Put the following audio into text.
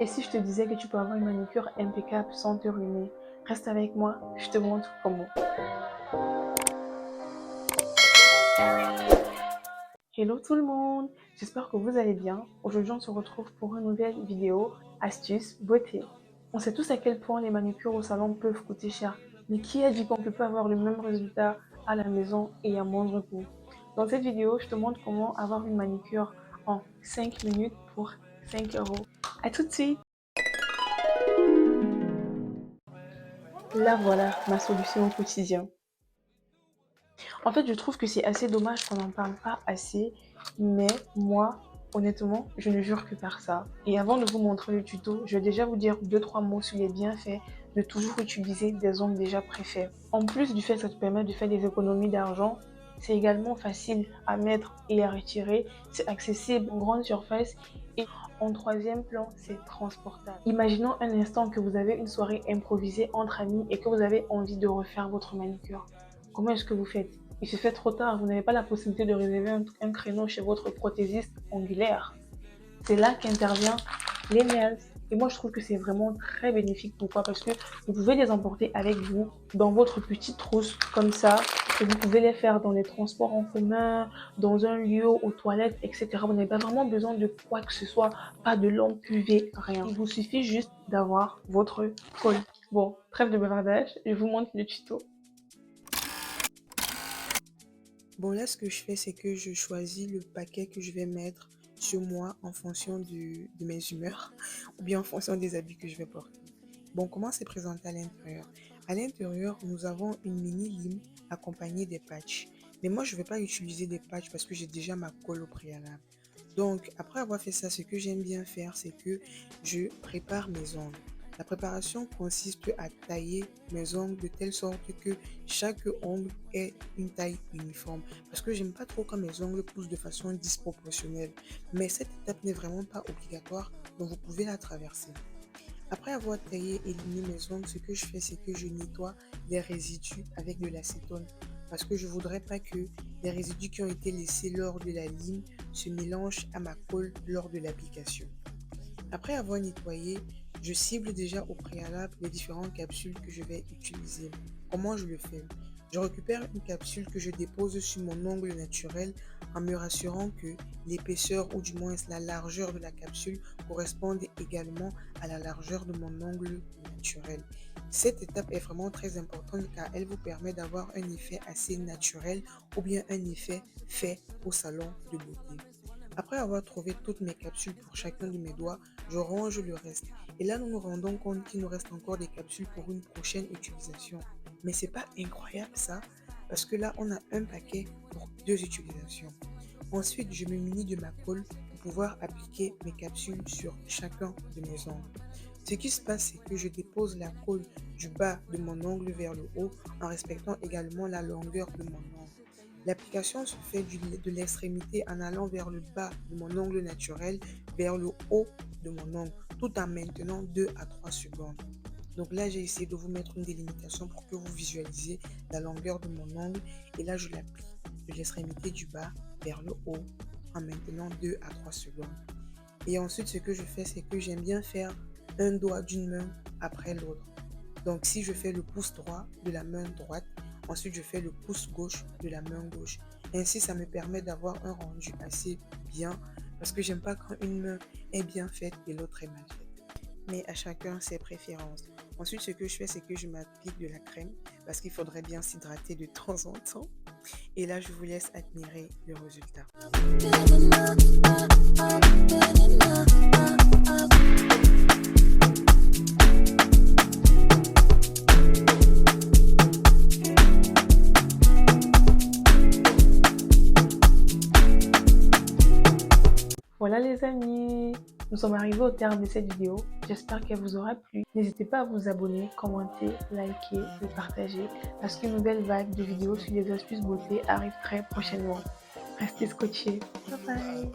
Et si je te disais que tu peux avoir une manucure impeccable sans te ruiner? Reste avec moi, je te montre comment. Hello tout le monde, j'espère que vous allez bien. Aujourd'hui on se retrouve pour une nouvelle vidéo astuce beauté. On sait tous à quel point les manucures au salon peuvent coûter cher, mais qui a dit qu'on ne peut pas avoir le même résultat à la maison et à moindre coût? Dans cette vidéo, je te montre comment avoir une manucure en 5 minutes pour 5 euros. A tout de suite! Là voilà ma solution au quotidien. En fait, je trouve que c'est assez dommage qu'on n'en parle pas assez, mais moi, honnêtement, je ne jure que par ça. Et avant de vous montrer le tuto, je vais déjà vous dire 2-3 mots sur les bienfaits de toujours utiliser des ongles déjà préfaits. En plus du fait que ça te permet de faire des économies d'argent, c'est également facile à mettre et à retirer, c'est accessible en grande surface et en troisième plan, c'est transportable. Imaginons un instant que vous avez une soirée improvisée entre amis et que vous avez envie de refaire votre manucure. Comment est-ce que vous faites? Il se fait trop tard, vous n'avez pas la possibilité de réserver un créneau chez votre prothésiste ongulaire. C'est là qu'intervient les nails. Et moi, je trouve que c'est vraiment très bénéfique. Pourquoi? Parce que vous pouvez les emporter avec vous dans votre petite trousse comme ça. Et vous pouvez les faire dans les transports en commun, dans un lieu, aux toilettes, etc. Vous n'avez pas vraiment besoin de quoi que ce soit, pas de lampe UV, rien. Il vous suffit juste d'avoir votre colle. Bon, trêve de bavardage, je vous montre le tuto. Bon, là, ce que je fais, c'est que je choisis le paquet que je vais mettre sur moi en fonction de mes humeurs ou bien en fonction des habits que je vais porter. Bon, comment c'est présenté à l'intérieur? À l'intérieur, nous avons une mini lime accompagnée des patchs. Mais moi, je ne vais pas utiliser des patchs parce que j'ai déjà ma colle au préalable. Donc, après avoir fait ça, ce que j'aime bien faire, c'est que je prépare mes ongles. La préparation consiste à tailler mes ongles de telle sorte que chaque ongle ait une taille uniforme. Parce que j'aime pas trop quand mes ongles poussent de façon disproportionnelle. Mais cette étape n'est vraiment pas obligatoire, donc vous pouvez la traverser. Après avoir taillé et limé mes ongles, ce que je fais, c'est que je nettoie les résidus avec de l'acétone. Parce que je ne voudrais pas que les résidus qui ont été laissés lors de la lime se mélangent à ma colle lors de l'application. Après avoir nettoyé, je cible déjà au préalable les différentes capsules que je vais utiliser. Comment je le fais? Je récupère une capsule que je dépose sur mon ongle naturel en me rassurant que l'épaisseur ou du moins la largeur de la capsule corresponde également à la largeur de mon ongle naturel. Cette étape est vraiment très importante car elle vous permet d'avoir un effet assez naturel ou bien un effet fait au salon de beauté. Après avoir trouvé toutes mes capsules pour chacun de mes doigts, je range le reste. Et là, nous nous rendons compte qu'il nous reste encore des capsules pour une prochaine utilisation. Mais c'est pas incroyable ça, parce que là, on a un paquet pour 2 utilisations. Ensuite, je me munis de ma colle pour pouvoir appliquer mes capsules sur chacun de mes ongles. Ce qui se passe, c'est que je dépose la colle du bas de mon ongle vers le haut en respectant également la longueur de mon ongle. L'application se fait de l'extrémité en allant vers le bas de mon ongle naturel, vers le haut de mon ongle, tout en maintenant 2 à 3 secondes. Donc là, j'ai essayé de vous mettre une délimitation pour que vous visualisiez la longueur de mon ongle. Et là, je l'applique de l'extrémité du bas vers le haut en maintenant 2 à 3 secondes. Et ensuite, ce que je fais, c'est que j'aime bien faire un doigt d'une main après l'autre. Donc si je fais le pouce droit de la main droite, ensuite je fais le pouce gauche de la main gauche. Ainsi, ça me permet d'avoir un rendu assez bien parce que j'aime pas quand une main est bien faite et l'autre est mal faite. Mais à chacun ses préférences. Ensuite, ce que je fais, c'est que je m'applique de la crème parce qu'il faudrait bien s'hydrater de temps en temps. Et là, je vous laisse admirer le résultat. Voilà les amis, nous sommes arrivés au terme de cette vidéo. J'espère qu'elle vous aura plu. N'hésitez pas à vous abonner, commenter, liker et partager parce qu'une nouvelle vague de vidéos sur les astuces beauté arrive très prochainement. Restez scotchés. Bye bye.